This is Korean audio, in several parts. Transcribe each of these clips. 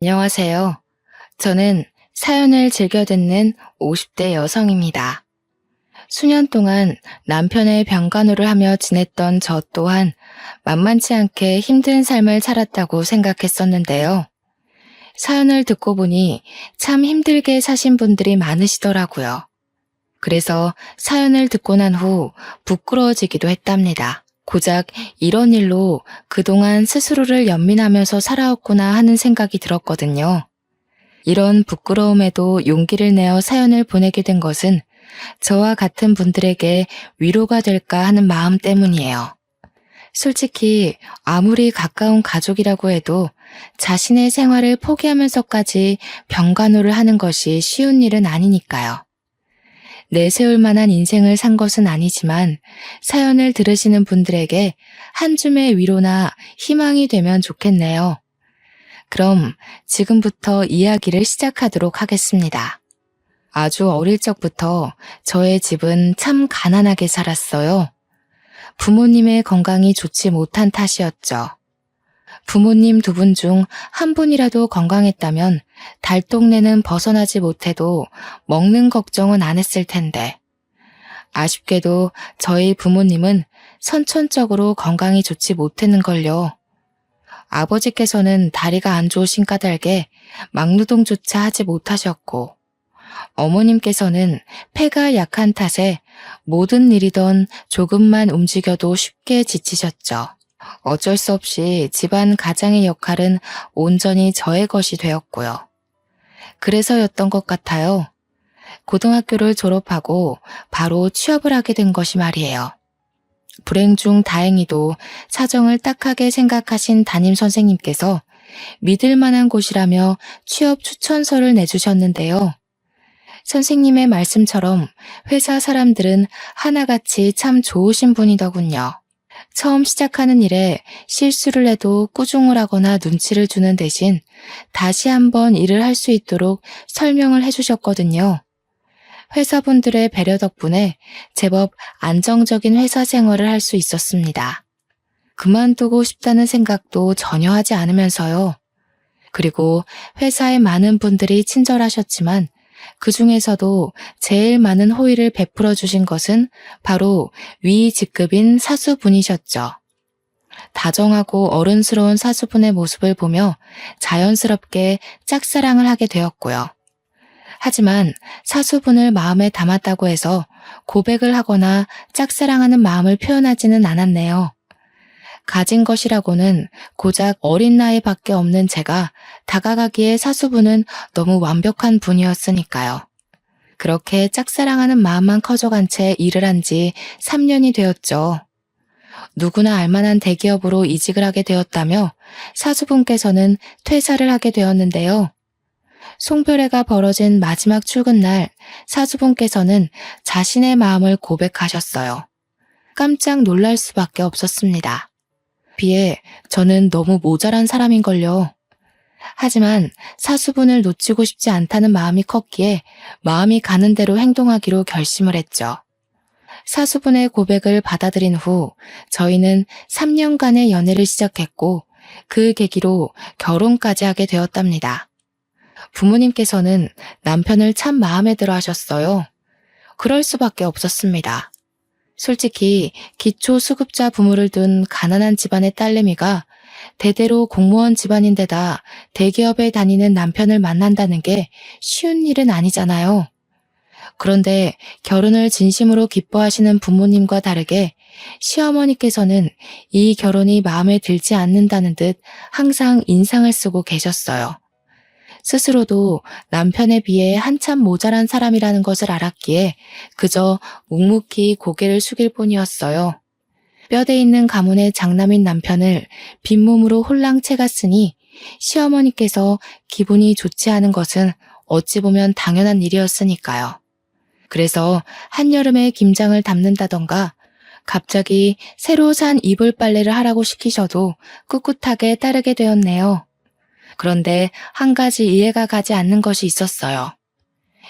안녕하세요. 저는 사연을 즐겨 듣는 50대 여성입니다. 수년 동안 남편의 병간호를 하며 지냈던 저 또한 만만치 않게 힘든 삶을 살았다고 생각했었는데요. 사연을 듣고 보니 참 힘들게 사신 분들이 많으시더라고요. 그래서 사연을 듣고 난 후 부끄러워지기도 했답니다. 고작 이런 일로 그동안 스스로를 연민하면서 살아왔구나 하는 생각이 들었거든요. 이런 부끄러움에도 용기를 내어 사연을 보내게 된 것은 저와 같은 분들에게 위로가 될까 하는 마음 때문이에요. 솔직히 아무리 가까운 가족이라고 해도 자신의 생활을 포기하면서까지 병간호를 하는 것이 쉬운 일은 아니니까요. 내세울 만한 인생을 산 것은 아니지만 사연을 들으시는 분들에게 한 줌의 위로나 희망이 되면 좋겠네요. 그럼 지금부터 이야기를 시작하도록 하겠습니다. 아주 어릴 적부터 저의 집은 참 가난하게 살았어요. 부모님의 건강이 좋지 못한 탓이었죠. 부모님 두 분 중 한 분이라도 건강했다면 달동네는 벗어나지 못해도 먹는 걱정은 안 했을 텐데. 아쉽게도 저희 부모님은 선천적으로 건강이 좋지 못했는걸요. 아버지께서는 다리가 안 좋으신 까닭에 막노동조차 하지 못하셨고, 어머님께서는 폐가 약한 탓에 모든 일이던 조금만 움직여도 쉽게 지치셨죠. 어쩔 수 없이 집안 가장의 역할은 온전히 저의 것이 되었고요. 그래서였던 것 같아요. 고등학교를 졸업하고 바로 취업을 하게 된 것이 말이에요. 불행 중 다행히도 사정을 딱하게 생각하신 담임 선생님께서 믿을 만한 곳이라며 취업 추천서를 내주셨는데요. 선생님의 말씀처럼 회사 사람들은 하나같이 참 좋으신 분이더군요. 처음 시작하는 일에 실수를 해도 꾸중을 하거나 눈치를 주는 대신 다시 한번 일을 할 수 있도록 설명을 해주셨거든요. 회사분들의 배려 덕분에 제법 안정적인 회사 생활을 할 수 있었습니다. 그만두고 싶다는 생각도 전혀 하지 않으면서요. 그리고 회사에 많은 분들이 친절하셨지만 그 중에서도 제일 많은 호의를 베풀어 주신 것은 바로 위 직급인 사수분이셨죠. 다정하고 어른스러운 사수분의 모습을 보며 자연스럽게 짝사랑을 하게 되었고요. 하지만 사수분을 마음에 담았다고 해서 고백을 하거나 짝사랑하는 마음을 표현하지는 않았네요. 가진 것이라고는 고작 어린 나이밖에 없는 제가 다가가기에 사수분은 너무 완벽한 분이었으니까요. 그렇게 짝사랑하는 마음만 커져간 채 일을 한 지 3년이 되었죠. 누구나 알만한 대기업으로 이직을 하게 되었다며 사수분께서는 퇴사를 하게 되었는데요. 송별회가 벌어진 마지막 출근 날 사수분께서는 자신의 마음을 고백하셨어요. 깜짝 놀랄 수밖에 없었습니다. 비해 저는 너무 모자란 사람인걸요. 하지만 사수분을 놓치고 싶지 않다는 마음이 컸기에 마음이 가는 대로 행동하기로 결심을 했죠. 사수분의 고백을 받아들인 후 저희는 3년간의 연애를 시작했고 그 계기로 결혼까지 하게 되었답니다. 부모님께서는 남편을 참 마음에 들어 하셨어요. 그럴 수밖에 없었습니다. 솔직히 기초수급자 부모를 둔 가난한 집안의 딸내미가 대대로 공무원 집안인데다 대기업에 다니는 남편을 만난다는 게 쉬운 일은 아니잖아요. 그런데 결혼을 진심으로 기뻐하시는 부모님과 다르게 시어머니께서는 이 결혼이 마음에 들지 않는다는 듯 항상 인상을 쓰고 계셨어요. 스스로도 남편에 비해 한참 모자란 사람이라는 것을 알았기에 그저 묵묵히 고개를 숙일 뿐이었어요. 뼈대 있는 가문의 장남인 남편을 빈몸으로 홀랑 채갔으니 시어머니께서 기분이 좋지 않은 것은 어찌 보면 당연한 일이었으니까요. 그래서 한여름에 김장을 담는다던가 갑자기 새로 산 이불 빨래를 하라고 시키셔도 꿋꿋하게 따르게 되었네요. 그런데 한 가지 이해가 가지 않는 것이 있었어요.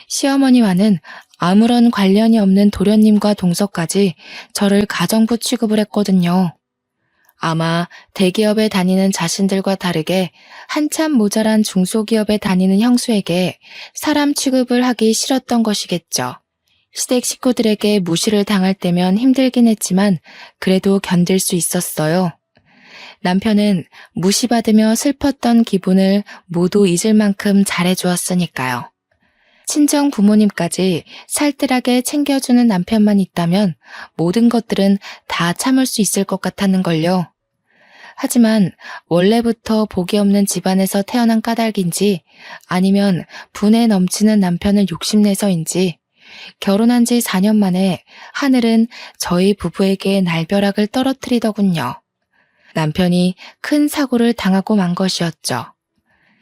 시어머니와는 아무런 관련이 없는 도련님과 동서까지 저를 가정부 취급을 했거든요. 아마 대기업에 다니는 자신들과 다르게 한참 모자란 중소기업에 다니는 형수에게 사람 취급을 하기 싫었던 것이겠죠. 시댁 식구들에게 무시를 당할 때면 힘들긴 했지만 그래도 견딜 수 있었어요. 남편은 무시받으며 슬펐던 기분을 모두 잊을 만큼 잘해주었으니까요. 친정 부모님까지 살뜰하게 챙겨주는 남편만 있다면 모든 것들은 다 참을 수 있을 것 같았는걸요. 하지만 원래부터 복이 없는 집안에서 태어난 까닭인지 아니면 분에 넘치는 남편을 욕심내서인지 결혼한 지 4년 만에 하늘은 저희 부부에게 날벼락을 떨어뜨리더군요. 남편이 큰 사고를 당하고 만 것이었죠.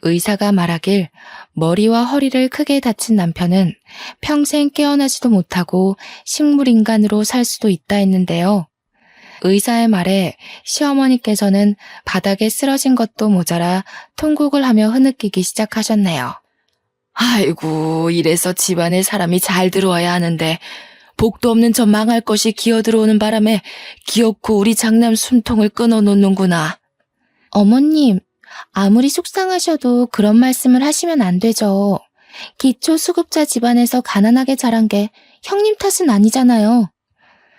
의사가 말하길 머리와 허리를 크게 다친 남편은 평생 깨어나지도 못하고 식물인간으로 살 수도 있다 했는데요. 의사의 말에 시어머니께서는 바닥에 쓰러진 것도 모자라 통곡을 하며 흐느끼기 시작하셨네요. 아이고, 이래서 집안에 사람이 잘 들어와야 하는데 복도 없는 저 망할 것이 기어들어오는 바람에 기어코 우리 장남 숨통을 끊어놓는구나. 어머님, 아무리 속상하셔도 그런 말씀을 하시면 안 되죠. 기초수급자 집안에서 가난하게 자란 게 형님 탓은 아니잖아요.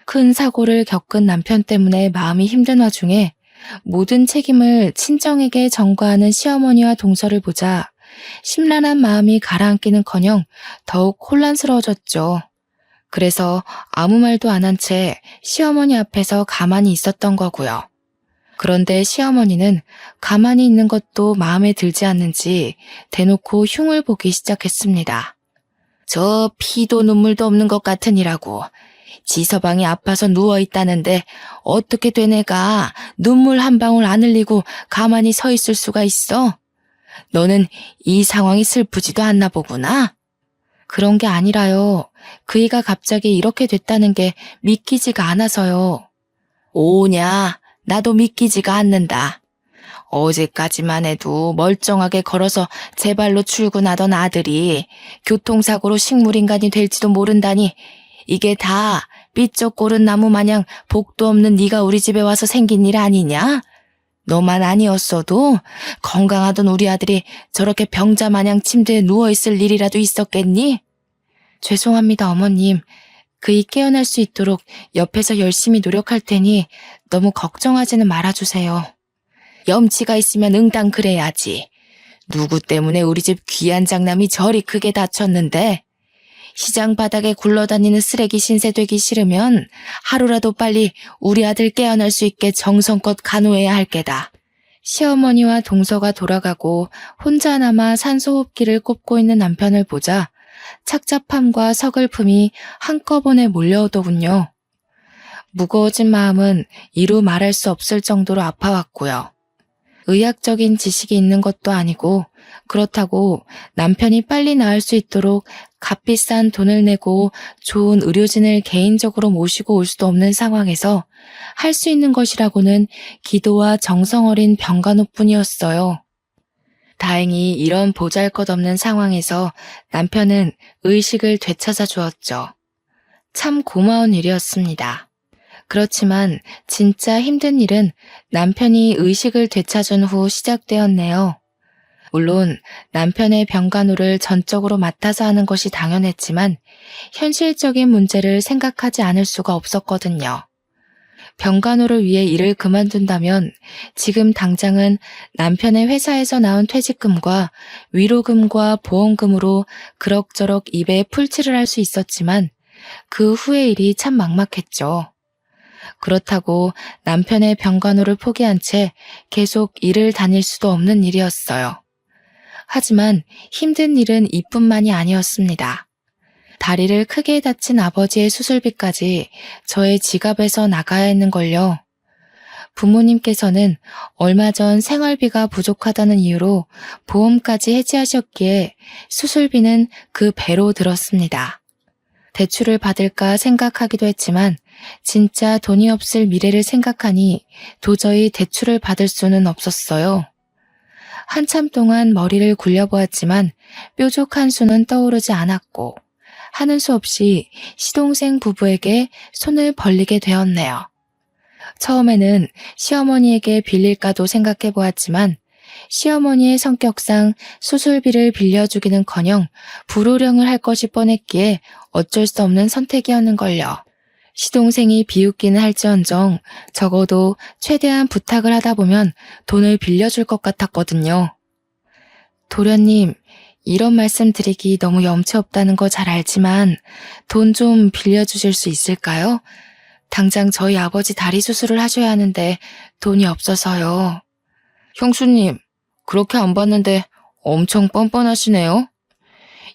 큰 사고를 겪은 남편 때문에 마음이 힘든 와중에 모든 책임을 친정에게 전가하는 시어머니와 동서를 보자 심란한 마음이 가라앉기는커녕 더욱 혼란스러워졌죠. 그래서 아무 말도 안 한 채 시어머니 앞에서 가만히 있었던 거고요. 그런데 시어머니는 가만히 있는 것도 마음에 들지 않는지 대놓고 흉을 보기 시작했습니다. 저 피도 눈물도 없는 것 같으니라고. 지서방이 아파서 누워있다는데 어떻게 된 애가 눈물 한 방울 안 흘리고 가만히 서 있을 수가 있어? 너는 이 상황이 슬프지도 않나 보구나? 그런 게 아니라요. 그이가 갑자기 이렇게 됐다는 게 믿기지가 않아서요. 오냐? 나도 믿기지가 않는다. 어제까지만 해도 멀쩡하게 걸어서 제 발로 출근하던 아들이 교통사고로 식물인간이 될지도 모른다니 이게 다 삐쩍 고른 나무 마냥 복도 없는 네가 우리 집에 와서 생긴 일 아니냐? 너만 아니었어도 건강하던 우리 아들이 저렇게 병자 마냥 침대에 누워있을 일이라도 있었겠니? 죄송합니다, 어머님. 그이 깨어날 수 있도록 옆에서 열심히 노력할 테니 너무 걱정하지는 말아주세요. 염치가 있으면 응당 그래야지. 누구 때문에 우리 집 귀한 장남이 저리 크게 다쳤는데 시장 바닥에 굴러다니는 쓰레기 신세 되기 싫으면 하루라도 빨리 우리 아들 깨어날 수 있게 정성껏 간호해야 할 게다. 시어머니와 동서가 돌아가고 혼자 남아 산소호흡기를 꼽고 있는 남편을 보자 착잡함과 서글픔이 한꺼번에 몰려오더군요. 무거워진 마음은 이루 말할 수 없을 정도로 아파왔고요. 의학적인 지식이 있는 것도 아니고 그렇다고 남편이 빨리 나을 수 있도록 값비싼 돈을 내고 좋은 의료진을 개인적으로 모시고 올 수도 없는 상황에서 할 수 있는 것이라고는 기도와 정성 어린 병간호뿐이었어요. 다행히 이런 보잘것없는 상황에서 남편은 의식을 되찾아 주었죠. 참 고마운 일이었습니다. 그렇지만 진짜 힘든 일은 남편이 의식을 되찾은 후 시작되었네요. 물론 남편의 병간호를 전적으로 맡아서 하는 것이 당연했지만 현실적인 문제를 생각하지 않을 수가 없었거든요. 병간호를 위해 일을 그만둔다면 지금 당장은 남편의 회사에서 나온 퇴직금과 위로금과 보험금으로 그럭저럭 입에 풀칠을 할 수 있었지만 그 후의 일이 참 막막했죠. 그렇다고 남편의 병간호를 포기한 채 계속 일을 다닐 수도 없는 일이었어요. 하지만 힘든 일은 이뿐만이 아니었습니다. 다리를 크게 다친 아버지의 수술비까지 저의 지갑에서 나가야 했는걸요. 부모님께서는 얼마 전 생활비가 부족하다는 이유로 보험까지 해지하셨기에 수술비는 그 배로 들었습니다. 대출을 받을까 생각하기도 했지만 진짜 돈이 없을 미래를 생각하니 도저히 대출을 받을 수는 없었어요. 한참 동안 머리를 굴려보았지만 뾰족한 수는 떠오르지 않았고 하는 수 없이 시동생 부부에게 손을 벌리게 되었네요. 처음에는 시어머니에게 빌릴까도 생각해 보았지만 시어머니의 성격상 수술비를 빌려주기는커녕 불호령을 할 것이 뻔했기에 어쩔 수 없는 선택이었는걸요. 시동생이 비웃기는 할지언정 적어도 최대한 부탁을 하다 보면 돈을 빌려줄 것 같았거든요. 도련님, 이런 말씀 드리기 너무 염치 없다는 거 잘 알지만 돈 좀 빌려주실 수 있을까요? 당장 저희 아버지 다리 수술을 하셔야 하는데 돈이 없어서요. 형수님, 그렇게 안 봤는데 엄청 뻔뻔하시네요.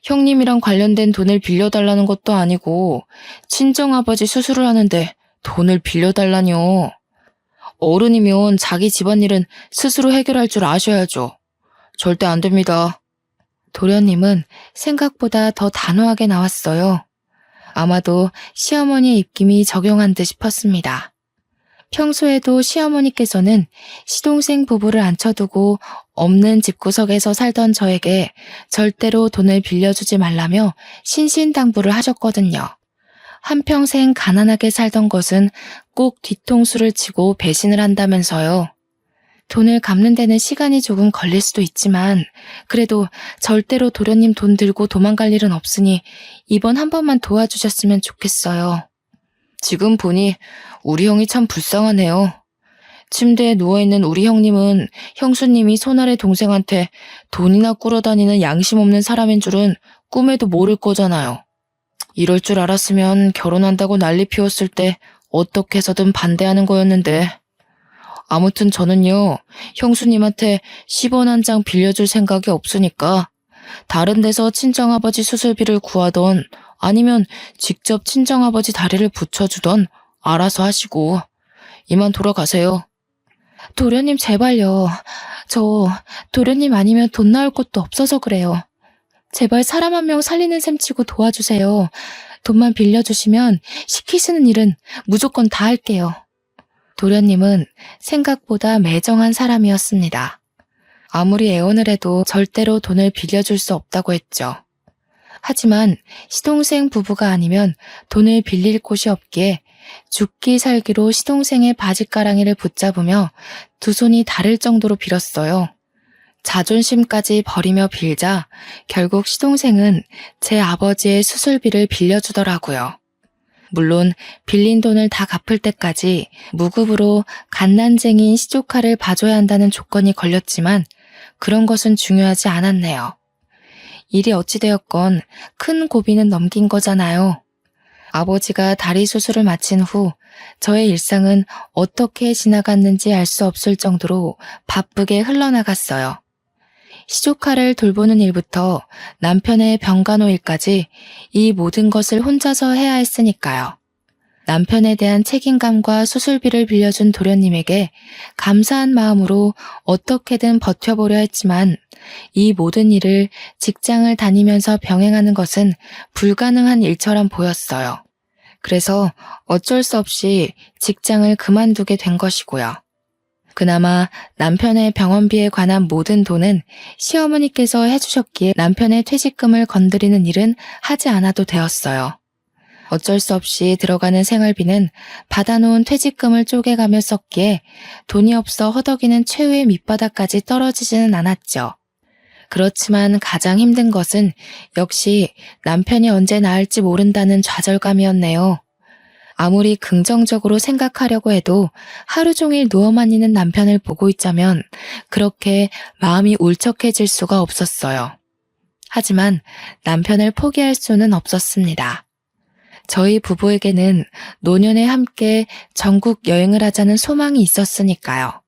형님이랑 관련된 돈을 빌려달라는 것도 아니고 친정아버지 수술을 하는데 돈을 빌려달라뇨. 어른이면 자기 집안일은 스스로 해결할 줄 아셔야죠. 절대 안 됩니다. 도련님은 생각보다 더 단호하게 나왔어요. 아마도 시어머니의 입김이 적용한 듯 싶었습니다. 평소에도 시어머니께서는 시동생 부부를 앉혀두고 없는 집구석에서 살던 저에게 절대로 돈을 빌려주지 말라며 신신당부를 하셨거든요. 한평생 가난하게 살던 것은 꼭 뒤통수를 치고 배신을 한다면서요. 돈을 갚는 데는 시간이 조금 걸릴 수도 있지만 그래도 절대로 도련님 돈 들고 도망갈 일은 없으니 이번 한 번만 도와주셨으면 좋겠어요. 지금 보니 우리 형이 참 불쌍하네요. 침대에 누워있는 우리 형님은 형수님이 손아래 동생한테 돈이나 꾸러다니는 양심 없는 사람인 줄은 꿈에도 모를 거잖아요. 이럴 줄 알았으면 결혼한다고 난리 피웠을 때 어떻게 해서든 반대하는 거였는데. 아무튼 저는요, 형수님한테 10원 한 장 빌려줄 생각이 없으니까 다른 데서 친정아버지 수술비를 구하던 아니면 직접 친정아버지 다리를 붙여주던 알아서 하시고 이만 돌아가세요. 도련님 제발요. 저 도련님 아니면 돈 나올 것도 없어서 그래요. 제발 사람 한 명 살리는 셈 치고 도와주세요. 돈만 빌려주시면 시키시는 일은 무조건 다 할게요. 도련님은 생각보다 매정한 사람이었습니다. 아무리 애원을 해도 절대로 돈을 빌려줄 수 없다고 했죠. 하지만 시동생 부부가 아니면 돈을 빌릴 곳이 없기에 죽기 살기로 시동생의 바지가랑이를 붙잡으며 두 손이 다를 정도로 빌었어요. 자존심까지 버리며 빌자 결국 시동생은 제 아버지의 수술비를 빌려주더라고요. 물론 빌린 돈을 다 갚을 때까지 무급으로 갓난쟁이인 시조카를 봐줘야 한다는 조건이 걸렸지만 그런 것은 중요하지 않았네요. 일이 어찌되었건 큰 고비는 넘긴 거잖아요. 아버지가 다리 수술을 마친 후 저의 일상은 어떻게 지나갔는지 알 수 없을 정도로 바쁘게 흘러나갔어요. 시조카를 돌보는 일부터 남편의 병간호 일까지 이 모든 것을 혼자서 해야 했으니까요. 남편에 대한 책임감과 수술비를 빌려준 도련님에게 감사한 마음으로 어떻게든 버텨보려 했지만 이 모든 일을 직장을 다니면서 병행하는 것은 불가능한 일처럼 보였어요. 그래서 어쩔 수 없이 직장을 그만두게 된 것이고요. 그나마 남편의 병원비에 관한 모든 돈은 시어머니께서 해주셨기에 남편의 퇴직금을 건드리는 일은 하지 않아도 되었어요. 어쩔 수 없이 들어가는 생활비는 받아놓은 퇴직금을 쪼개가며 썼기에 돈이 없어 허덕이는 최후의 밑바닥까지 떨어지지는 않았죠. 그렇지만 가장 힘든 것은 역시 남편이 언제 나을지 모른다는 좌절감이었네요. 아무리 긍정적으로 생각하려고 해도 하루 종일 누워만 있는 남편을 보고 있자면 그렇게 마음이 울적해질 수가 없었어요. 하지만 남편을 포기할 수는 없었습니다. 저희 부부에게는 노년에 함께 전국 여행을 하자는 소망이 있었으니까요.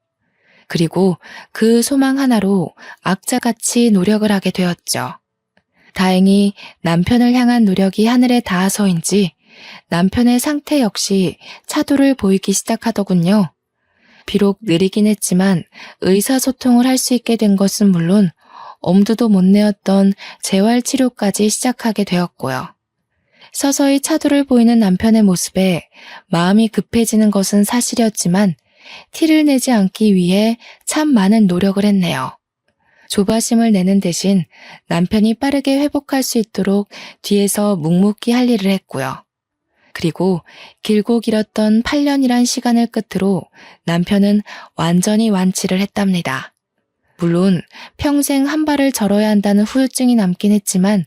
그리고 그 소망 하나로 악자같이 노력을 하게 되었죠. 다행히 남편을 향한 노력이 하늘에 닿아서인지 남편의 상태 역시 차도를 보이기 시작하더군요. 비록 느리긴 했지만 의사소통을 할 수 있게 된 것은 물론 엄두도 못 내었던 재활치료까지 시작하게 되었고요. 서서히 차도를 보이는 남편의 모습에 마음이 급해지는 것은 사실이었지만 티를 내지 않기 위해 참 많은 노력을 했네요. 조바심을 내는 대신 남편이 빠르게 회복할 수 있도록 뒤에서 묵묵히 할 일을 했고요. 그리고 길고 길었던 8년이란 시간을 끝으로 남편은 완전히 완치를 했답니다. 물론 평생 한 발을 절어야 한다는 후유증이 남긴 했지만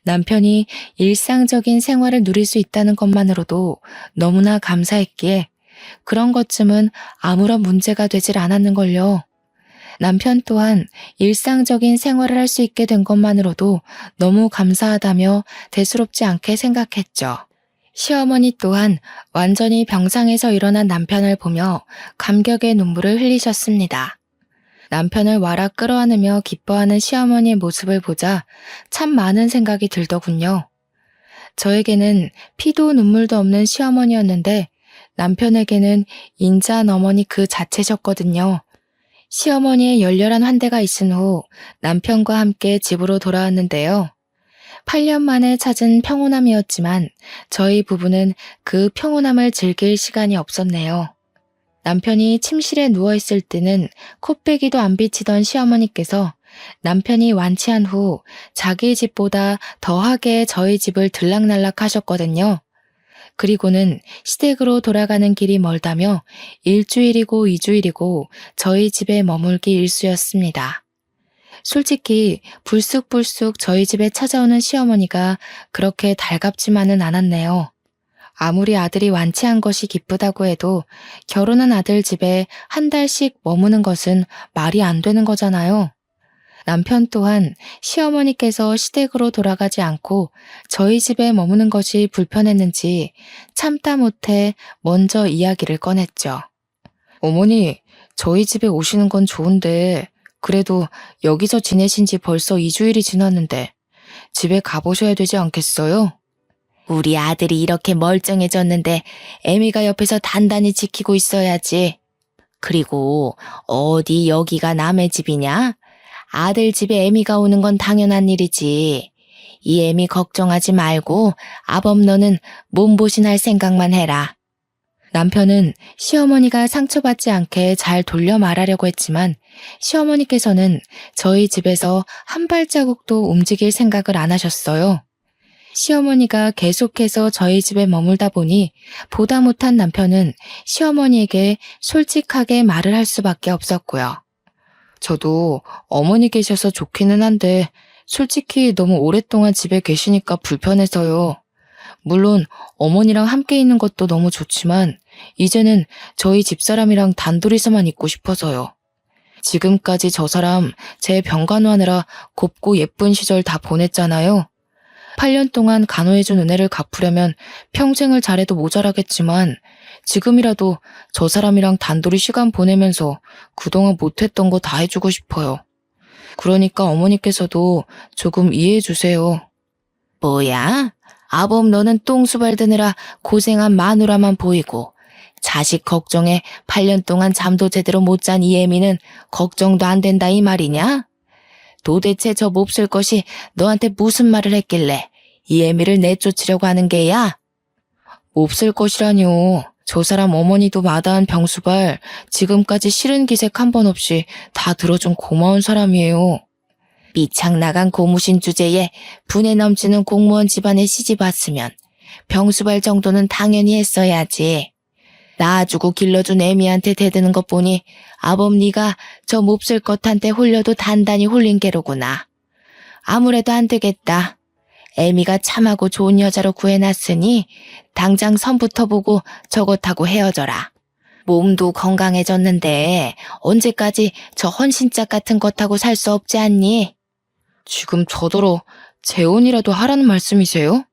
남편이 일상적인 생활을 누릴 수 있다는 것만으로도 너무나 감사했기에 그런 것쯤은 아무런 문제가 되질 않았는걸요. 남편 또한 일상적인 생활을 할 수 있게 된 것만으로도 너무 감사하다며 대수롭지 않게 생각했죠. 시어머니 또한 완전히 병상에서 일어난 남편을 보며 감격의 눈물을 흘리셨습니다. 남편을 와락 끌어안으며 기뻐하는 시어머니의 모습을 보자 참 많은 생각이 들더군요. 저에게는 피도 눈물도 없는 시어머니였는데 남편에게는 인자한 어머니 그 자체셨거든요. 시어머니의 열렬한 환대가 있은 후 남편과 함께 집으로 돌아왔는데요. 8년 만에 찾은 평온함이었지만 저희 부부는 그 평온함을 즐길 시간이 없었네요. 남편이 침실에 누워있을 때는 코빼기도 안 비치던 시어머니께서 남편이 완치한 후 자기 집보다 더하게 저희 집을 들락날락 하셨거든요. 그리고는 시댁으로 돌아가는 길이 멀다며 1주일이고 2주일이고 저희 집에 머물기 일쑤였습니다. 솔직히 불쑥불쑥 저희 집에 찾아오는 시어머니가 그렇게 달갑지만은 않았네요. 아무리 아들이 완치한 것이 기쁘다고 해도 결혼한 아들 집에 한 달씩 머무는 것은 말이 안 되는 거잖아요. 남편 또한 시어머니께서 시댁으로 돌아가지 않고 저희 집에 머무는 것이 불편했는지 참다 못해 먼저 이야기를 꺼냈죠. 어머니, 저희 집에 오시는 건 좋은데 그래도 여기서 지내신 지 벌써 2주일이 지났는데 집에 가보셔야 되지 않겠어요? 우리 아들이 이렇게 멀쩡해졌는데 애미가 옆에서 단단히 지키고 있어야지. 그리고 어디 여기가 남의 집이냐? 아들 집에 애미가 오는 건 당연한 일이지. 이 애미 걱정하지 말고 아범 너는 몸보신할 생각만 해라. 남편은 시어머니가 상처받지 않게 잘 돌려 말하려고 했지만 시어머니께서는 저희 집에서 한 발자국도 움직일 생각을 안 하셨어요. 시어머니가 계속해서 저희 집에 머물다 보니 보다 못한 남편은 시어머니에게 솔직하게 말을 할 수밖에 없었고요. 저도 어머니 계셔서 좋기는 한데 솔직히 너무 오랫동안 집에 계시니까 불편해서요. 물론 어머니랑 함께 있는 것도 너무 좋지만 이제는 저희 집사람이랑 단둘이서만 있고 싶어서요. 지금까지 저 사람 제 병간호하느라 곱고 예쁜 시절 다 보냈잖아요. 8년 동안 간호해준 은혜를 갚으려면 평생을 잘해도 모자라겠지만 지금이라도 저 사람이랑 단둘이 시간 보내면서 그동안 못했던 거 다 해주고 싶어요. 그러니까 어머니께서도 조금 이해해 주세요. 뭐야? 아범 너는 똥수발 드느라 고생한 마누라만 보이고 자식 걱정에 8년 동안 잠도 제대로 못 잔 이 애미는 걱정도 안 된다 이 말이냐? 도대체 저 몹쓸 것이 너한테 무슨 말을 했길래 이 애미를 내쫓으려고 하는 게야? 몹쓸 것이라뇨. 저 사람 어머니도 마다한 병수발 지금까지 싫은 기색 한 번 없이 다 들어준 고마운 사람이에요. 삐창나간 고무신 주제에 분에 넘치는 공무원 집안에 시집 왔으면 병수발 정도는 당연히 했어야지. 낳아주고 길러준 애미한테 대드는 것 보니 아범 네가 저 몹쓸 것한테 홀려도 단단히 홀린 게로구나. 아무래도 안 되겠다. 애미가 참하고 좋은 여자로 구해놨으니 당장 선부터 보고 저것하고 헤어져라. 몸도 건강해졌는데 언제까지 저 헌신짝 같은 것하고 살 수 없지 않니? 지금 저더러 재혼이라도 하라는 말씀이세요?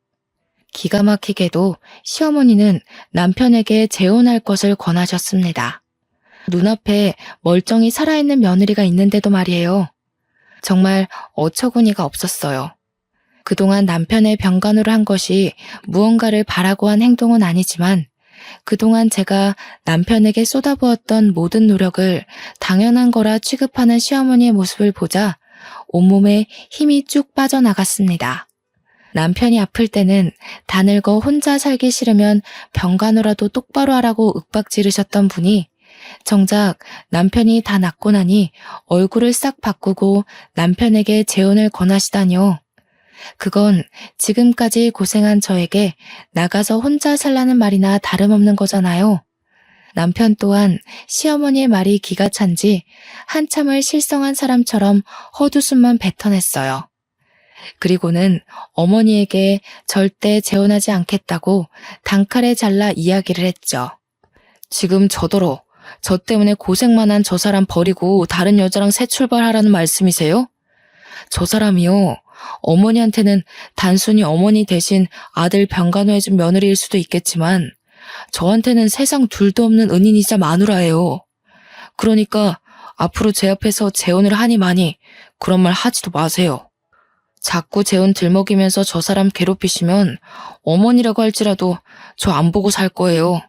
기가 막히게도 시어머니는 남편에게 재혼할 것을 권하셨습니다. 눈앞에 멀쩡히 살아있는 며느리가 있는데도 말이에요. 정말 어처구니가 없었어요. 그동안 남편의 병간호를 한 것이 무언가를 바라고 한 행동은 아니지만 그동안 제가 남편에게 쏟아부었던 모든 노력을 당연한 거라 취급하는 시어머니의 모습을 보자 온몸에 힘이 쭉 빠져나갔습니다. 남편이 아플 때는 다 늙어 혼자 살기 싫으면 병간호라도 똑바로 하라고 윽박 지르셨던 분이 정작 남편이 다 낫고 나니 얼굴을 싹 바꾸고 남편에게 재혼을 권하시다니요. 그건 지금까지 고생한 저에게 나가서 혼자 살라는 말이나 다름없는 거잖아요. 남편 또한 시어머니의 말이 기가 찬지 한참을 실성한 사람처럼 헛웃음만 뱉어냈어요. 그리고는 어머니에게 절대 재혼하지 않겠다고 단칼에 잘라 이야기를 했죠. 지금 저더러 저 때문에 고생만 한 저 사람 버리고 다른 여자랑 새 출발하라는 말씀이세요? 저 사람이요. 어머니한테는 단순히 어머니 대신 아들 병간호해준 며느리일 수도 있겠지만 저한테는 세상 둘도 없는 은인이자 마누라예요. 그러니까 앞으로 제 앞에서 재혼을 하니 마니 그런 말 하지도 마세요. 자꾸 재혼 들먹이면서 저 사람 괴롭히시면 어머니라고 할지라도 저 안 보고 살 거예요.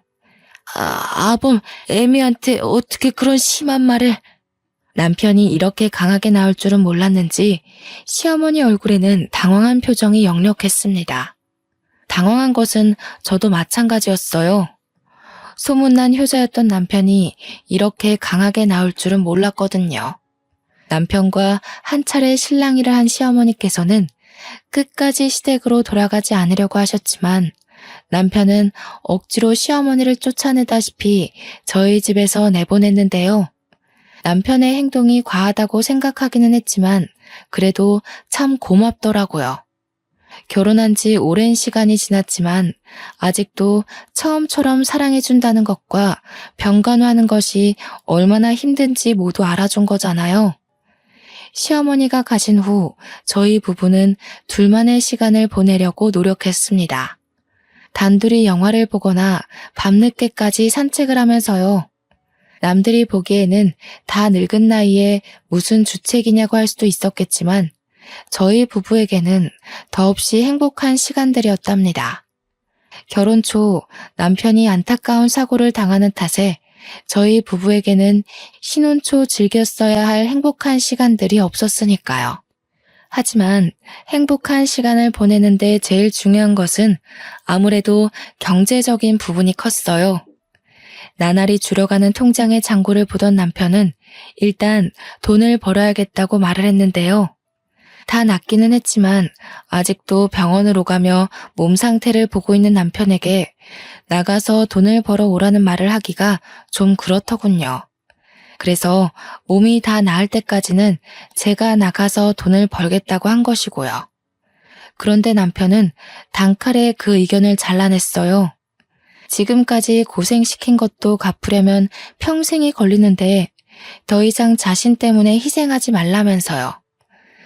아범, 애미한테 어떻게 그런 심한 말을... 남편이 이렇게 강하게 나올 줄은 몰랐는지 시어머니 얼굴에는 당황한 표정이 역력했습니다. 당황한 것은 저도 마찬가지였어요. 소문난 효자였던 남편이 이렇게 강하게 나올 줄은 몰랐거든요. 남편과 한 차례 실랑이를 한 시어머니께서는 끝까지 시댁으로 돌아가지 않으려고 하셨지만 남편은 억지로 시어머니를 쫓아내다시피 저희 집에서 내보냈는데요. 남편의 행동이 과하다고 생각하기는 했지만 그래도 참 고맙더라고요. 결혼한 지 오랜 시간이 지났지만 아직도 처음처럼 사랑해준다는 것과 병간호하는 것이 얼마나 힘든지 모두 알아준 거잖아요. 시어머니가 가신 후 저희 부부는 둘만의 시간을 보내려고 노력했습니다. 단둘이 영화를 보거나 밤늦게까지 산책을 하면서요. 남들이 보기에는 다 늙은 나이에 무슨 주책이냐고 할 수도 있었겠지만 저희 부부에게는 더없이 행복한 시간들이었답니다. 결혼 초 남편이 안타까운 사고를 당하는 탓에 저희 부부에게는 신혼 초 즐겼어야 할 행복한 시간들이 없었으니까요. 하지만 행복한 시간을 보내는데 제일 중요한 것은 아무래도 경제적인 부분이 컸어요. 나날이 줄어가는 통장의 잔고를 보던 남편은 일단 돈을 벌어야겠다고 말을 했는데요. 다 낫기는 했지만 아직도 병원을 오가며 몸 상태를 보고 있는 남편에게 나가서 돈을 벌어 오라는 말을 하기가 좀 그렇더군요. 그래서 몸이 다 나을 때까지는 제가 나가서 돈을 벌겠다고 한 것이고요. 그런데 남편은 단칼에 그 의견을 잘라냈어요. 지금까지 고생시킨 것도 갚으려면 평생이 걸리는데 더 이상 자신 때문에 희생하지 말라면서요.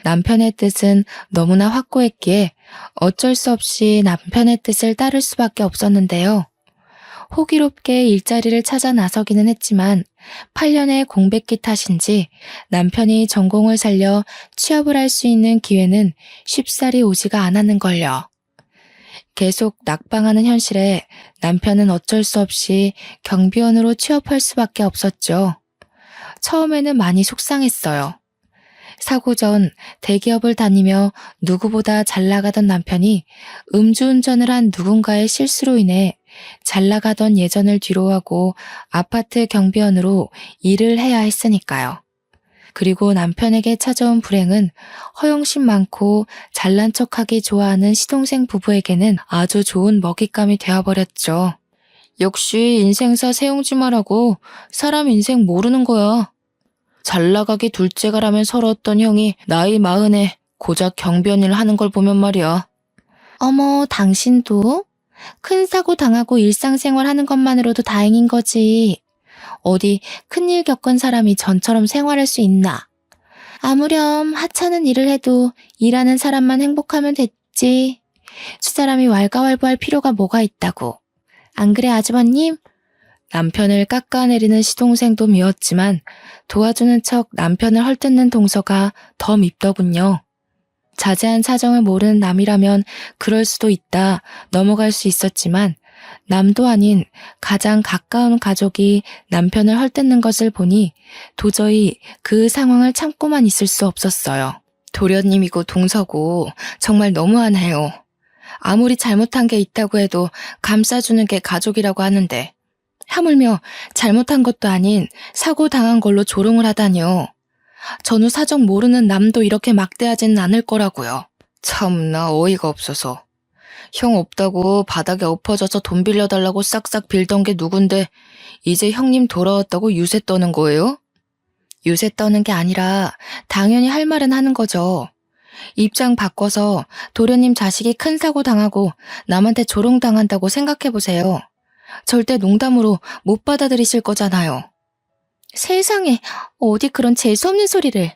남편의 뜻은 너무나 확고했기에 어쩔 수 없이 남편의 뜻을 따를 수밖에 없었는데요. 호기롭게 일자리를 찾아 나서기는 했지만 8년의 공백기 탓인지 남편이 전공을 살려 취업을 할 수 있는 기회는 쉽사리 오지가 않았는걸요. 계속 낙방하는 현실에 남편은 어쩔 수 없이 경비원으로 취업할 수밖에 없었죠. 처음에는 많이 속상했어요. 사고 전 대기업을 다니며 누구보다 잘 나가던 남편이 음주운전을 한 누군가의 실수로 인해 잘 나가던 예전을 뒤로하고 아파트 경비원으로 일을 해야 했으니까요. 그리고 남편에게 찾아온 불행은 허영심 많고 잘난 척하기 좋아하는 시동생 부부에게는 아주 좋은 먹잇감이 되어버렸죠. 역시 인생사 세용지마라고 사람 인생 모르는 거야. 잘 나가기 둘째가라면 서러웠던 형이 나이 40에 고작 경비원 일을 하는 걸 보면 말이야. 어머, 당신도? 큰 사고 당하고 일상생활 하는 것만으로도 다행인 거지. 어디 큰일 겪은 사람이 전처럼 생활할 수 있나? 아무렴 하찮은 일을 해도 일하는 사람만 행복하면 됐지. 수사람이 왈가왈부할 필요가 뭐가 있다고. 안 그래 아주버님? 남편을 깎아내리는 시동생도 미웠지만 도와주는 척 남편을 헐뜯는 동서가 더 밉더군요. 자세한 사정을 모르는 남이라면 그럴 수도 있다 넘어갈 수 있었지만 남도 아닌 가장 가까운 가족이 남편을 헐뜯는 것을 보니 도저히 그 상황을 참고만 있을 수 없었어요. 도련님이고 동서고 정말 너무하네요. 아무리 잘못한 게 있다고 해도 감싸주는 게 가족이라고 하는데 하물며 잘못한 것도 아닌 사고 당한 걸로 조롱을 하다니요. 전후 사정 모르는 남도 이렇게 막대하지는 않을 거라고요. 참나 어이가 없어서. 형 없다고 바닥에 엎어져서 돈 빌려달라고 싹싹 빌던 게 누군데 이제 형님 돌아왔다고 유세 떠는 거예요? 유세 떠는 게 아니라 당연히 할 말은 하는 거죠. 입장 바꿔서 도련님 자식이 큰 사고 당하고 남한테 조롱당한다고 생각해보세요. 절대 농담으로 못 받아들이실 거잖아요. 세상에 어디 그런 재수없는 소리를.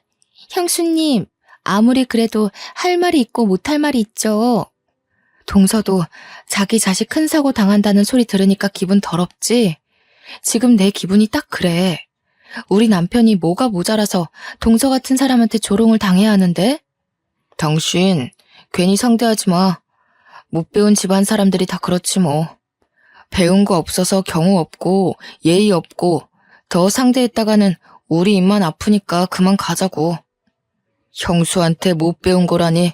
형수님, 아무리 그래도 할 말이 있고 못할 말이 있죠. 동서도 자기 자식 큰 사고 당한다는 소리 들으니까 기분 더럽지? 지금 내 기분이 딱 그래. 우리 남편이 뭐가 모자라서 동서 같은 사람한테 조롱을 당해야 하는데? 당신 괜히 상대하지 마. 못 배운 집안 사람들이 다 그렇지 뭐. 배운 거 없어서 경우 없고 예의 없고 더 상대했다가는 우리 입만 아프니까 그만 가자고. 형수한테 못 배운 거라니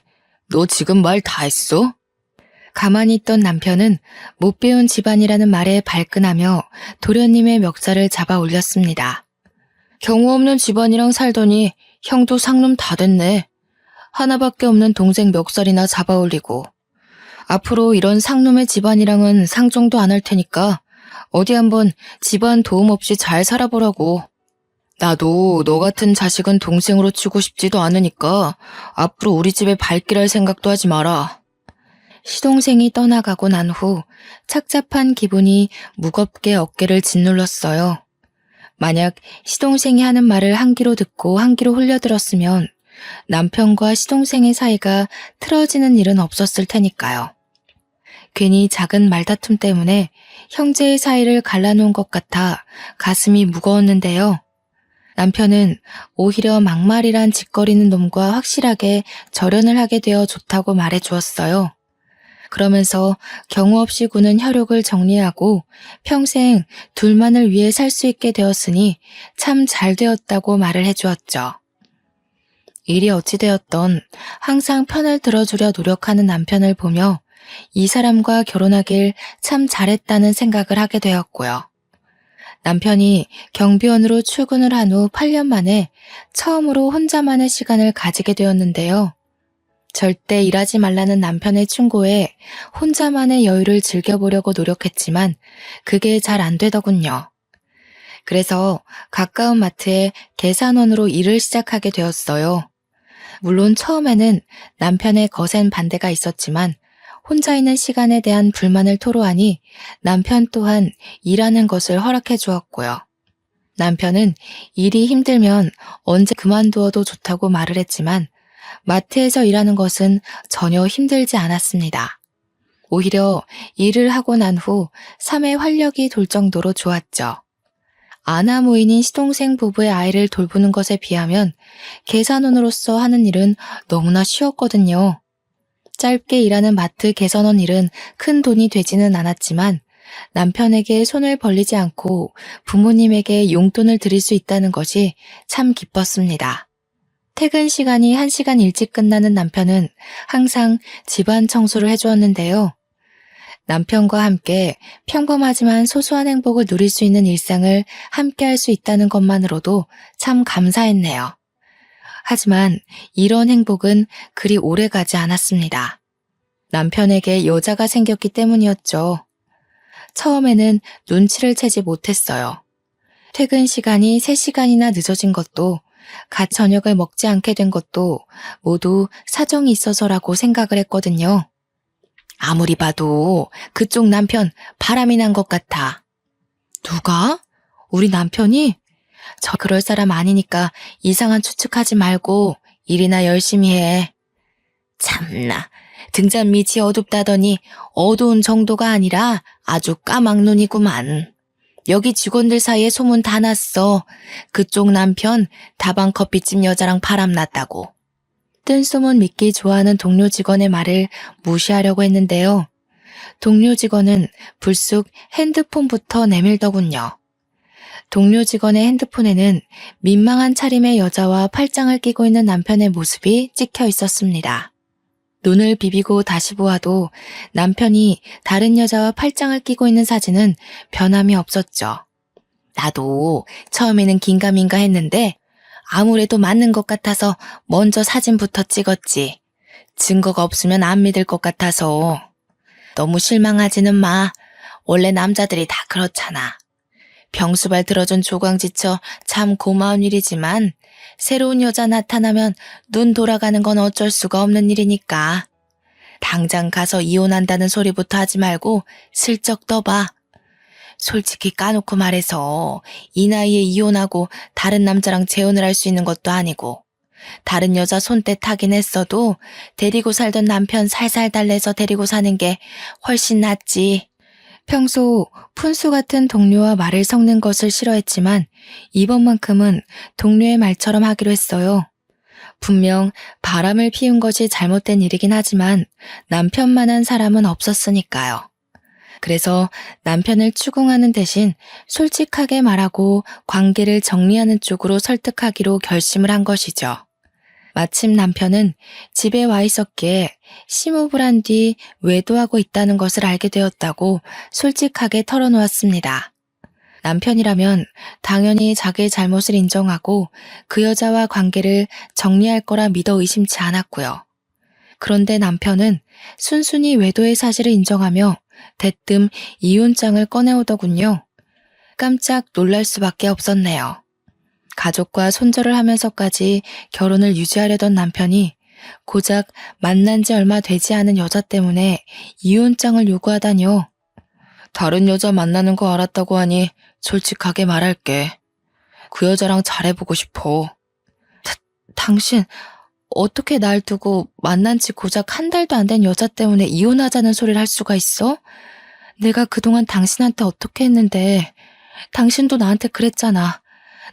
너 지금 말 다 했어? 가만히 있던 남편은 못 배운 집안이라는 말에 발끈하며 도련님의 멱살을 잡아 올렸습니다. 경우 없는 집안이랑 살더니 형도 상놈 다 됐네. 하나밖에 없는 동생 멱살이나 잡아 올리고. 앞으로 이런 상놈의 집안이랑은 상종도 안 할 테니까 어디 한번 집안 도움 없이 잘 살아보라고. 나도 너 같은 자식은 동생으로 치고 싶지도 않으니까 앞으로 우리 집에 발길할 생각도 하지 마라. 시동생이 떠나가고 난 후 착잡한 기분이 무겁게 어깨를 짓눌렀어요. 만약 시동생이 하는 말을 한 귀로 듣고 한 귀로 흘려들었으면 남편과 시동생의 사이가 틀어지는 일은 없었을 테니까요. 괜히 작은 말다툼 때문에 형제의 사이를 갈라놓은 것 같아 가슴이 무거웠는데요. 남편은 오히려 막말이란 짓거리는 놈과 확실하게 절연을 하게 되어 좋다고 말해 주었어요. 그러면서 경우 없이 구는 혈육을 정리하고 평생 둘만을 위해 살 수 있게 되었으니 참 잘 되었다고 말을 해주었죠. 일이 어찌되었던 항상 편을 들어주려 노력하는 남편을 보며 이 사람과 결혼하길 참 잘했다는 생각을 하게 되었고요. 남편이 경비원으로 출근을 한 후 8년 만에 처음으로 혼자만의 시간을 가지게 되었는데요. 절대 일하지 말라는 남편의 충고에 혼자만의 여유를 즐겨보려고 노력했지만 그게 잘 안 되더군요. 그래서 가까운 마트에 계산원으로 일을 시작하게 되었어요. 물론 처음에는 남편의 거센 반대가 있었지만 혼자 있는 시간에 대한 불만을 토로하니 남편 또한 일하는 것을 허락해 주었고요. 남편은 일이 힘들면 언제 그만두어도 좋다고 말을 했지만 마트에서 일하는 것은 전혀 힘들지 않았습니다. 오히려 일을 하고 난 후 삶의 활력이 돌 정도로 좋았죠. 아나무인인 시동생 부부의 아이를 돌보는 것에 비하면 계산원으로서 하는 일은 너무나 쉬웠거든요. 짧게 일하는 마트 계산원 일은 큰 돈이 되지는 않았지만 남편에게 손을 벌리지 않고 부모님에게 용돈을 드릴 수 있다는 것이 참 기뻤습니다. 퇴근 시간이 1시간 일찍 끝나는 남편은 항상 집안 청소를 해주었는데요. 남편과 함께 평범하지만 소소한 행복을 누릴 수 있는 일상을 함께 할 수 있다는 것만으로도 참 감사했네요. 하지만 이런 행복은 그리 오래 가지 않았습니다. 남편에게 여자가 생겼기 때문이었죠. 처음에는 눈치를 채지 못했어요. 퇴근 시간이 3시간이나 늦어진 것도 갓 저녁을 먹지 않게 된 것도 모두 사정이 있어서라고 생각을 했거든요. 아무리 봐도 그쪽 남편 바람이 난 것 같아. 누가? 우리 남편이? 저 그럴 사람 아니니까 이상한 추측하지 말고 일이나 열심히 해. 참나, 등잔 밑이 어둡다더니 어두운 정도가 아니라 아주 까막눈이구만. 여기 직원들 사이에 소문 다 났어. 그쪽 남편 다방 커피집 여자랑 바람났다고. 뜬소문 믿기 좋아하는 동료 직원의 말을 무시하려고 했는데요. 동료 직원은 불쑥 핸드폰부터 내밀더군요. 동료 직원의 핸드폰에는 민망한 차림의 여자와 팔짱을 끼고 있는 남편의 모습이 찍혀 있었습니다. 눈을 비비고 다시 보아도 남편이 다른 여자와 팔짱을 끼고 있는 사진은 변함이 없었죠. 나도 처음에는 긴가민가 했는데 아무래도 맞는 것 같아서 먼저 사진부터 찍었지. 증거가 없으면 안 믿을 것 같아서. 너무 실망하지는 마. 원래 남자들이 다 그렇잖아. 병수발 들어준 조광지처 참 고마운 일이지만 새로운 여자 나타나면 눈 돌아가는 건 어쩔 수가 없는 일이니까. 당장 가서 이혼한다는 소리부터 하지 말고 슬쩍 떠봐. 솔직히 까놓고 말해서 이 나이에 이혼하고 다른 남자랑 재혼을 할 수 있는 것도 아니고 다른 여자 손때 타긴 했어도 데리고 살던 남편 살살 달래서 데리고 사는 게 훨씬 낫지. 평소 푼수 같은 동료와 말을 섞는 것을 싫어했지만 이번만큼은 동료의 말처럼 하기로 했어요. 분명 바람을 피운 것이 잘못된 일이긴 하지만 남편만한 사람은 없었으니까요. 그래서 남편을 추궁하는 대신 솔직하게 말하고 관계를 정리하는 쪽으로 설득하기로 결심을 한 것이죠. 마침 남편은 집에 와 있었기에 심호흡을 한 뒤 외도하고 있다는 것을 알게 되었다고 솔직하게 털어놓았습니다. 남편이라면 당연히 자기의 잘못을 인정하고 그 여자와 관계를 정리할 거라 믿어 의심치 않았고요. 그런데 남편은 순순히 외도의 사실을 인정하며 대뜸 이혼장을 꺼내오더군요. 깜짝 놀랄 수밖에 없었네요. 가족과 손절을 하면서까지 결혼을 유지하려던 남편이 고작 만난 지 얼마 되지 않은 여자 때문에 이혼장을 요구하다니요. 다른 여자 만나는 거 알았다고 하니 솔직하게 말할게. 그 여자랑 잘해보고 싶어. 당신 어떻게 날 두고 만난 지 고작 한 달도 안 된 여자 때문에 이혼하자는 소리를 할 수가 있어? 내가 그동안 당신한테 어떻게 했는데 당신도 나한테 그랬잖아.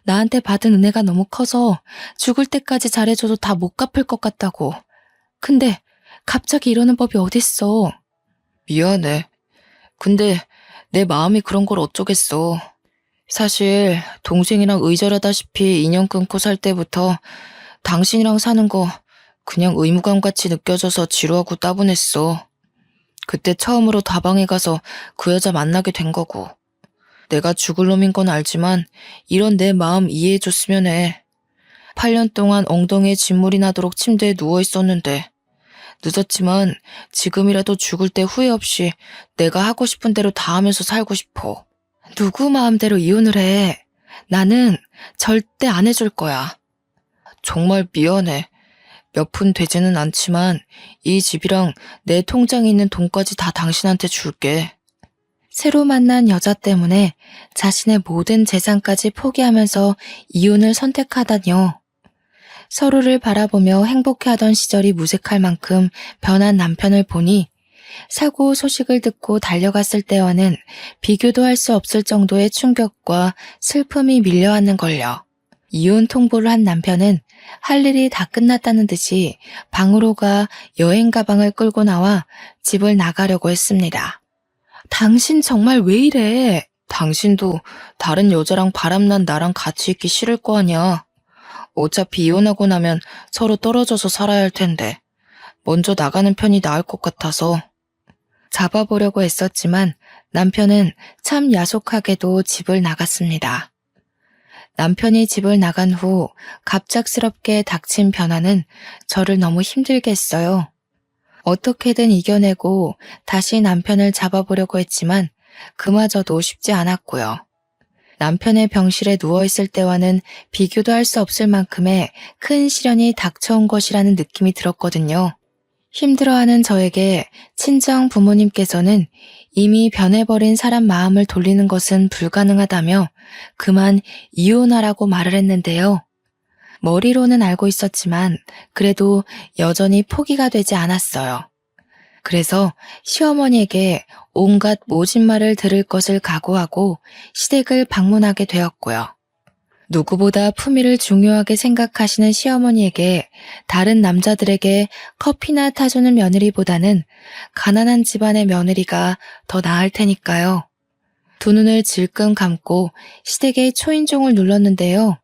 나한테 받은 은혜가 너무 커서 죽을 때까지 잘해줘도 다 못 갚을 것 같다고. 근데 갑자기 이러는 법이 어딨어. 미안해. 근데 내 마음이 그런 걸 어쩌겠어. 사실 동생이랑 의절하다시피 인연 끊고 살 때부터 당신이랑 사는 거 그냥 의무감같이 느껴져서 지루하고 따분했어. 그때 처음으로 다방에 가서 그 여자 만나게 된 거고. 내가 죽을 놈인 건 알지만 이런 내 마음 이해해줬으면 해. 8년 동안 엉덩이에 진물이 나도록 침대에 누워 있었는데 늦었지만 지금이라도 죽을 때 후회 없이 내가 하고 싶은 대로 다 하면서 살고 싶어. 누구 마음대로 이혼을 해. 나는 절대 안 해줄 거야. 정말 미안해. 몇 푼 되지는 않지만 이 집이랑 내 통장에 있는 돈까지 다 당신한테 줄게. 새로 만난 여자 때문에 자신의 모든 재산까지 포기하면서 이혼을 선택하다니요. 서로를 바라보며 행복해하던 시절이 무색할 만큼 변한 남편을 보니 사고 소식을 듣고 달려갔을 때와는 비교도 할 수 없을 정도의 충격과 슬픔이 밀려왔는 걸요. 이혼 통보를 한 남편은 할 일이 다 끝났다는 듯이 방으로 가 여행 가방을 끌고 나와 집을 나가려고 했습니다. 당신 정말 왜 이래? 당신도 다른 여자랑 바람난 나랑 같이 있기 싫을 거 아니야. 어차피 이혼하고 나면 서로 떨어져서 살아야 할 텐데 먼저 나가는 편이 나을 것 같아서. 잡아보려고 했었지만 남편은 참 야속하게도 집을 나갔습니다. 남편이 집을 나간 후 갑작스럽게 닥친 변화는 저를 너무 힘들게 했어요. 어떻게든 이겨내고 다시 남편을 잡아보려고 했지만 그마저도 쉽지 않았고요. 남편의 병실에 누워있을 때와는 비교도 할 수 없을 만큼의 큰 시련이 닥쳐온 것이라는 느낌이 들었거든요. 힘들어하는 저에게 친정 부모님께서는 이미 변해버린 사람 마음을 돌리는 것은 불가능하다며 그만 이혼하라고 말을 했는데요. 머리로는 알고 있었지만 그래도 여전히 포기가 되지 않았어요. 그래서 시어머니에게 온갖 모진 말을 들을 것을 각오하고 시댁을 방문하게 되었고요. 누구보다 품위를 중요하게 생각하시는 시어머니에게 다른 남자들에게 커피나 타주는 며느리보다는 가난한 집안의 며느리가 더 나을 테니까요. 두 눈을 질끈 감고 시댁의 초인종을 눌렀는데요.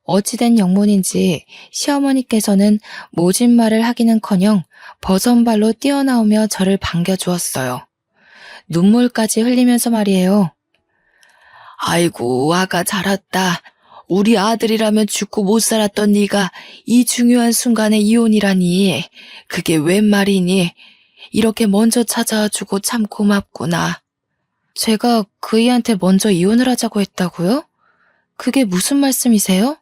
어찌된 영문인지 시어머니께서는 모진 말을 하기는커녕 버선발로 뛰어나오며 저를 반겨주었어요. 눈물까지 흘리면서 말이에요. 아이고, 아가 잘 왔다. 우리 아들이라면 죽고 못 살았던 네가 이 중요한 순간에 이혼이라니. 그게 웬 말이니? 이렇게 먼저 찾아와주고 참 고맙구나. 제가 그이한테 먼저 이혼을 하자고 했다고요? 그게 무슨 말씀이세요?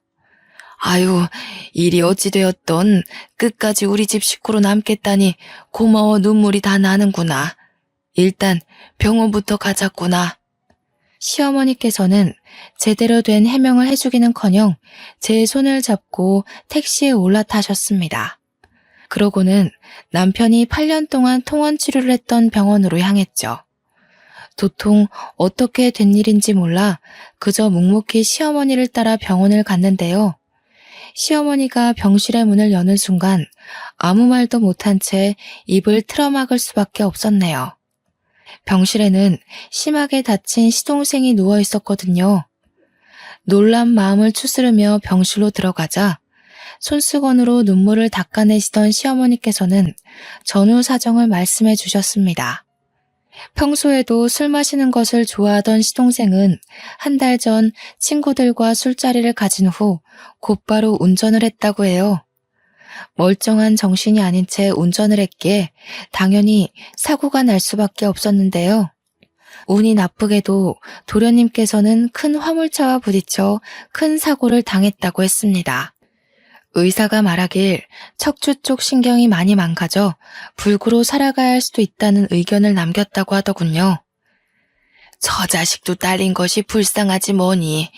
아유, 일이 어찌되었던 끝까지 우리 집 식구로 남겠다니 고마워 눈물이 다 나는구나. 일단 병원부터 가자꾸나. 시어머니께서는 제대로 된 해명을 해주기는커녕 제 손을 잡고 택시에 올라타셨습니다. 그러고는 남편이 8년 동안 통원 치료를 했던 병원으로 향했죠. 도통 어떻게 된 일인지 몰라 그저 묵묵히 시어머니를 따라 병원을 갔는데요. 시어머니가 병실의 문을 여는 순간 아무 말도 못한 채 입을 틀어막을 수밖에 없었네요. 병실에는 심하게 다친 시동생이 누워 있었거든요. 놀란 마음을 추스르며 병실로 들어가자 손수건으로 눈물을 닦아내시던 시어머니께서는 전후 사정을 말씀해 주셨습니다. 평소에도 술 마시는 것을 좋아하던 시동생은 한 달 전 친구들과 술자리를 가진 후 곧바로 운전을 했다고 해요. 멀쩡한 정신이 아닌 채 운전을 했기에 당연히 사고가 날 수밖에 없었는데요. 운이 나쁘게도 도련님께서는 큰 화물차와 부딪혀 큰 사고를 당했다고 했습니다. 의사가 말하길 척추 쪽 신경이 많이 망가져 불구로 살아가야 할 수도 있다는 의견을 남겼다고 하더군요. 저 자식도 딸린 것이 불쌍하지 뭐니.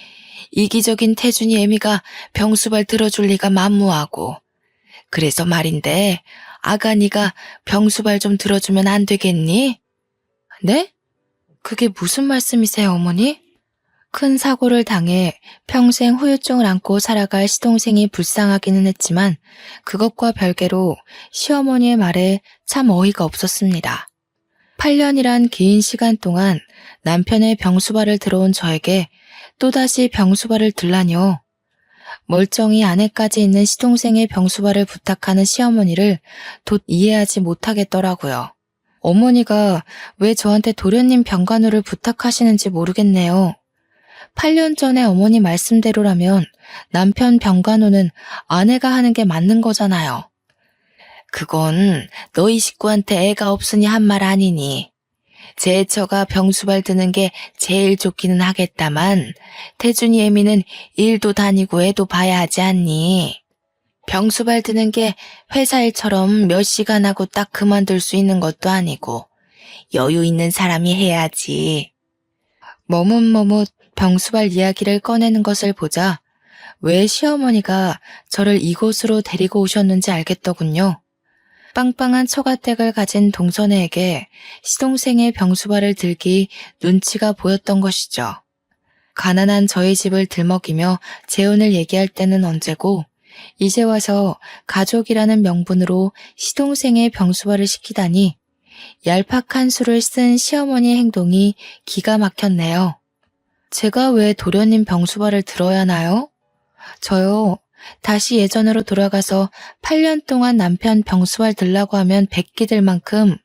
이기적인 태준이 애미가 병수발 들어줄 리가 만무하고. 그래서 말인데 아가 네가 병수발 좀 들어주면 안 되겠니? 네? 그게 무슨 말씀이세요, 어머니? 큰 사고를 당해 평생 후유증을 안고 살아갈 시동생이 불쌍하기는 했지만 그것과 별개로 시어머니의 말에 참 어이가 없었습니다. 8년이란 긴 시간 동안 남편의 병수발을 들어온 저에게 또다시 병수발을 들라뇨. 멀쩡히 아내까지 있는 시동생의 병수발을 부탁하는 시어머니를 돛 이해하지 못하겠더라고요. 어머니가 왜 저한테 도련님 병간호를 부탁하시는지 모르겠네요. 8년 전에 어머니 말씀대로라면 남편 병간호는 아내가 하는 게 맞는 거잖아요. 그건 너희 식구한테 애가 없으니 한 말 아니니. 제 처가 병수발 드는 게 제일 좋기는 하겠다만 태준이 애미는 일도 다니고 애도 봐야 하지 않니? 병수발 드는 게 회사 일처럼 몇 시간 하고 딱 그만둘 수 있는 것도 아니고 여유 있는 사람이 해야지. 머뭇머뭇 병수발 이야기를 꺼내는 것을 보자 왜 시어머니가 저를 이곳으로 데리고 오셨는지 알겠더군요. 빵빵한 처가댁을 가진 동서네에게 시동생의 병수발을 들기 눈치가 보였던 것이죠. 가난한 저희 집을 들먹이며 재혼을 얘기할 때는 언제고 이제 와서 가족이라는 명분으로 시동생의 병수발을 시키다니 얄팍한 수를 쓴 시어머니의 행동이 기가 막혔네요. 제가 왜 도련님 병수발을 들어야 하나요? 저요. 다시 예전으로 돌아가서 8년 동안 남편 병수발 들라고 하면 베끼들 만큼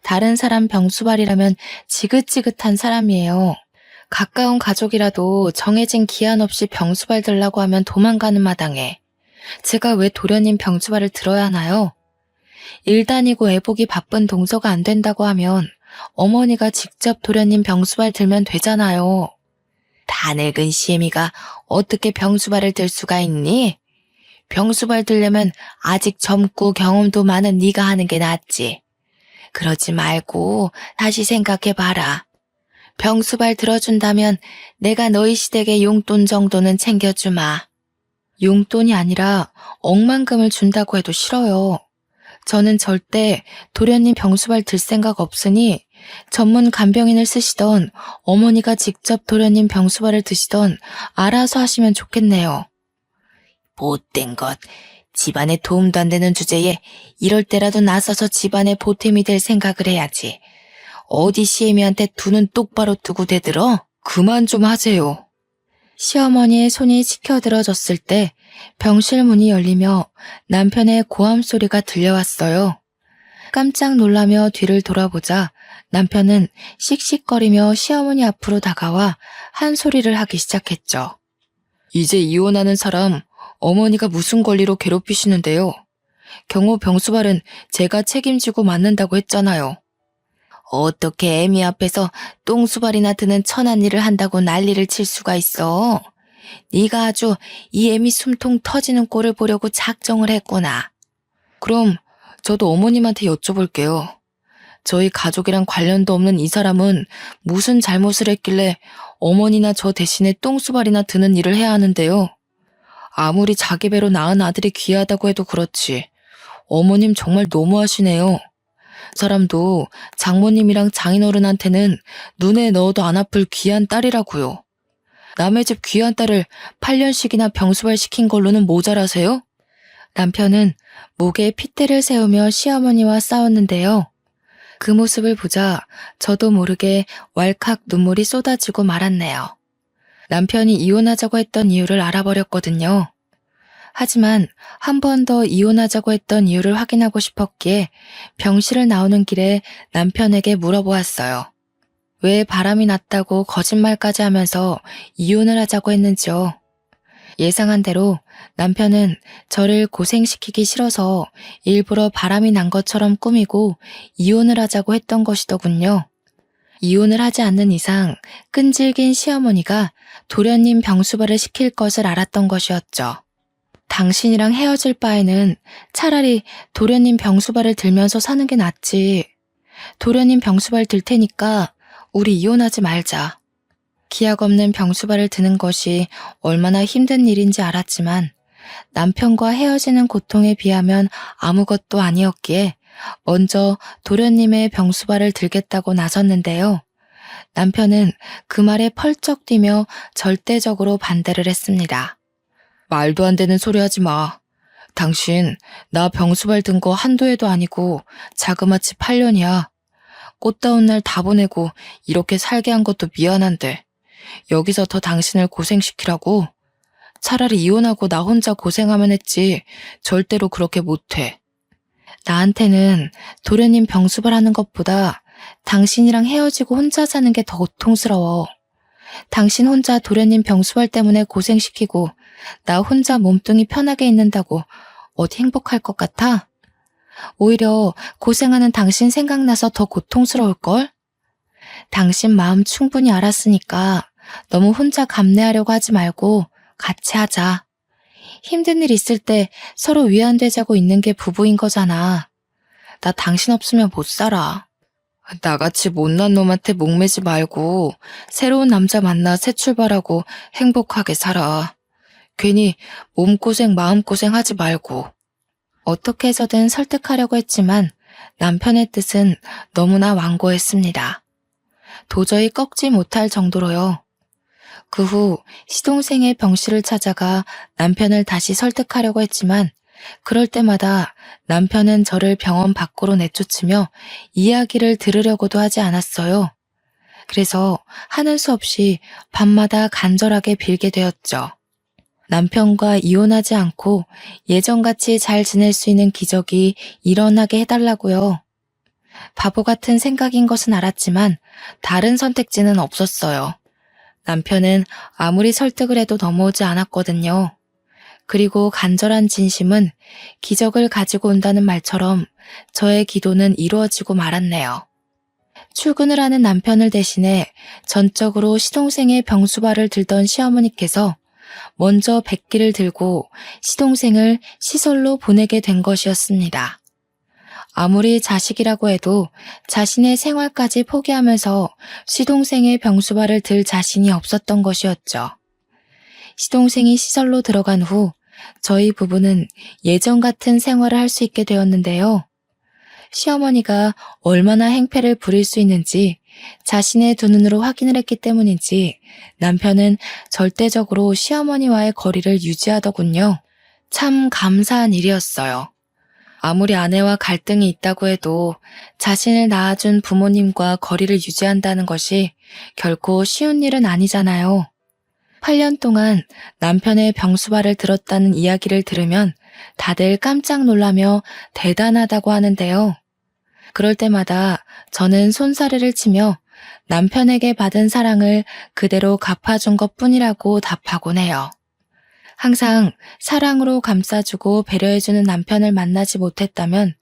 다른 사람 병수발이라면 지긋지긋한 사람이에요. 가까운 가족이라도 정해진 기한 없이 병수발 들라고 하면 도망가는 마당에 제가 왜 도련님 병수발을 들어야 하나요? 일 다니고 애보기 바쁜 동서가 안 된다고 하면 어머니가 직접 도련님 병수발 들면 되잖아요. 다 늙은 시애미가 어떻게 병수발을 들 수가 있니? 병수발 들려면 아직 젊고 경험도 많은 네가 하는 게 낫지. 그러지 말고 다시 생각해봐라. 병수발 들어준다면 내가 너희 시댁에 용돈 정도는 챙겨주마. 용돈이 아니라 억만금을 준다고 해도 싫어요. 저는 절대 도련님 병수발 들 생각 없으니 전문 간병인을 쓰시던 어머니가 직접 도련님 병수발을 드시던 알아서 하시면 좋겠네요. 못된 것, 집안에 도움도 안 되는 주제에 이럴 때라도 나서서 집안에 보탬이 될 생각을 해야지. 어디 시애미한테 두 눈 똑바로 뜨고 대들어? 그만 좀 하세요. 시어머니의 손이 치켜들어졌을 때 병실 문이 열리며 남편의 고함 소리가 들려왔어요. 깜짝 놀라며 뒤를 돌아보자 남편은 씩씩거리며 시어머니 앞으로 다가와 한 소리를 하기 시작했죠. 이제 이혼하는 사람 어머니가 무슨 권리로 괴롭히시는데요? 경호 병수발은 제가 책임지고 맞는다고 했잖아요. 어떻게 애미 앞에서 똥수발이나 드는 천한 일을 한다고 난리를 칠 수가 있어? 네가 아주 이 애미 숨통 터지는 꼴을 보려고 작정을 했구나. 그럼 저도 어머님한테 여쭤볼게요. 저희 가족이랑 관련도 없는 이 사람은 무슨 잘못을 했길래 어머니나 저 대신에 똥수발이나 드는 일을 해야 하는데요. 아무리 자기 배로 낳은 아들이 귀하다고 해도 그렇지. 어머님 정말 너무하시네요. 사람도 장모님이랑 장인어른한테는 눈에 넣어도 안 아플 귀한 딸이라고요. 남의 집 귀한 딸을 8년씩이나 병수발 시킨 걸로는 모자라세요? 남편은 목에 핏대를 세우며 시어머니와 싸웠는데요. 그 모습을 보자 저도 모르게 왈칵 눈물이 쏟아지고 말았네요. 남편이 이혼하자고 했던 이유를 알아버렸거든요. 하지만 한 번 더 이혼하자고 했던 이유를 확인하고 싶었기에 병실을 나오는 길에 남편에게 물어보았어요. 왜 바람이 났다고 거짓말까지 하면서 이혼을 하자고 했는지요. 예상한 대로 남편은 저를 고생시키기 싫어서 일부러 바람이 난 것처럼 꾸미고 이혼을 하자고 했던 것이더군요. 이혼을 하지 않는 이상 끈질긴 시어머니가 도련님 병수발을 시킬 것을 알았던 것이었죠. 당신이랑 헤어질 바에는 차라리 도련님 병수발을 들면서 사는 게 낫지. 도련님 병수발 들 테니까 우리 이혼하지 말자. 기약 없는 병수발을 드는 것이 얼마나 힘든 일인지 알았지만 남편과 헤어지는 고통에 비하면 아무것도 아니었기에 먼저 도련님의 병수발을 들겠다고 나섰는데요. 남편은 그 말에 펄쩍 뛰며 절대적으로 반대를 했습니다. 말도 안 되는 소리 하지 마. 당신 나 병수발 든 거 한두 해도 아니고 자그마치 8년이야. 꽃다운 날 다 보내고 이렇게 살게 한 것도 미안한데 여기서 더 당신을 고생시키라고? 차라리 이혼하고 나 혼자 고생하면 했지 절대로 그렇게 못해. 나한테는 도련님 병수발 하는 것보다 당신이랑 헤어지고 혼자 사는 게 더 고통스러워. 당신 혼자 도련님 병수발 때문에 고생시키고 나 혼자 몸뚱이 편하게 있는다고 어디 행복할 것 같아? 오히려 고생하는 당신 생각나서 더 고통스러울걸? 당신 마음 충분히 알았으니까 너무 혼자 감내하려고 하지 말고 같이 하자. 힘든 일 있을 때 서로 위안되자고 있는 게 부부인 거잖아. 나 당신 없으면 못 살아. 나같이 못난 놈한테 목매지 말고 새로운 남자 만나 새 출발하고 행복하게 살아. 괜히 몸고생 마음고생 하지 말고. 어떻게 해서든 설득하려고 했지만 남편의 뜻은 너무나 완고했습니다. 도저히 꺾지 못할 정도로요. 그 후 시동생의 병실을 찾아가 남편을 다시 설득하려고 했지만 그럴 때마다 남편은 저를 병원 밖으로 내쫓으며 이야기를 들으려고도 하지 않았어요. 그래서 하는 수 없이 밤마다 간절하게 빌게 되었죠. 남편과 이혼하지 않고 예전같이 잘 지낼 수 있는 기적이 일어나게 해달라고요. 바보 같은 생각인 것은 알았지만 다른 선택지는 없었어요. 남편은 아무리 설득을 해도 넘어오지 않았거든요. 그리고 간절한 진심은 기적을 가지고 온다는 말처럼 저의 기도는 이루어지고 말았네요. 출근을 하는 남편을 대신해 전적으로 시동생의 병수발을 들던 시어머니께서 먼저 백기를 들고 시동생을 시설로 보내게 된 것이었습니다. 아무리 자식이라고 해도 자신의 생활까지 포기하면서 시동생의 병수발을 들 자신이 없었던 것이었죠. 시동생이 시설로 들어간 후 저희 부부는 예전 같은 생활을 할 수 있게 되었는데요. 시어머니가 얼마나 행패를 부릴 수 있는지 자신의 두 눈으로 확인을 했기 때문인지 남편은 절대적으로 시어머니와의 거리를 유지하더군요. 참 감사한 일이었어요. 아무리 아내와 갈등이 있다고 해도 자신을 낳아준 부모님과 거리를 유지한다는 것이 결코 쉬운 일은 아니잖아요. 8년 동안 남편의 병수발을 들었다는 이야기를 들으면 다들 깜짝 놀라며 대단하다고 하는데요. 그럴 때마다 저는 손사래를 치며 남편에게 받은 사랑을 그대로 갚아준 것뿐이라고 답하곤 해요. 항상 사랑으로 감싸주고 배려해주는 남편을 만나지 못했다면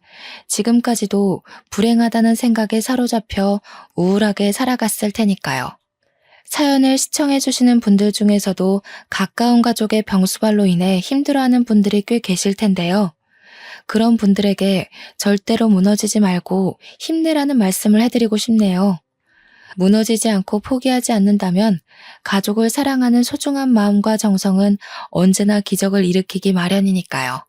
지금까지도 불행하다는 생각에 사로잡혀 우울하게 살아갔을 테니까요. 사연을 시청해주시는 분들 중에서도 가까운 가족의 병수발로 인해 힘들어하는 분들이 꽤 계실 텐데요. 그런 분들에게 절대로 무너지지 말고 힘내라는 말씀을 해드리고 싶네요. 무너지지 않고 포기하지 않는다면 가족을 사랑하는 소중한 마음과 정성은 언제나 기적을 일으키기 마련이니까요.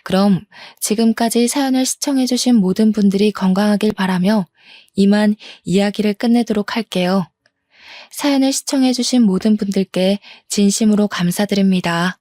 그럼 지금까지 사연을 시청해주신 모든 분들이 건강하길 바라며 이만 이야기를 끝내도록 할게요. 사연을 시청해주신 모든 분들께 진심으로 감사드립니다.